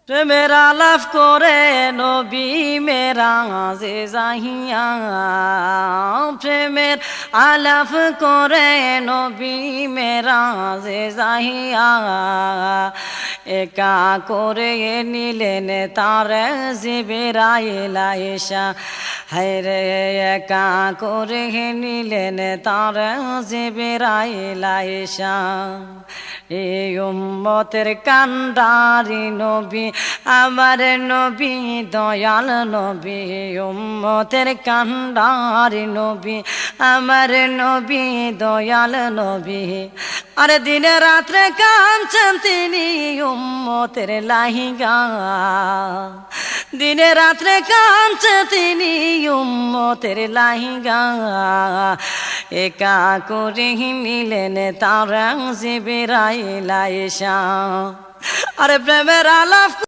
প্রেমের আলাপ করে নবী মেরাজে যাহিয়া, প্রেমের আলাপ করে নবী মেরাজে যাহিয়া, একা করে নিলেন তার জিবরাইল আয়েশা। হায়রে একা করে নিলেন তার জিবরাইল আয়েশা। এই উম্মতের কান্ডারি নবী আমার নবী দয়াল নবী, উম্মতের কান্ডারি নবী আমার নবী দয়াল নবী। আর দিনে রাত্রে কাঁদছেন তিনি উম্মতের লাহিগা, দিনে রাত্রে কাঁদছে তিনি উম্মতের লাহিগা। একা করে নিলেন তার জিবরাইল আয়েশা। আরে প্রেমের আলাপ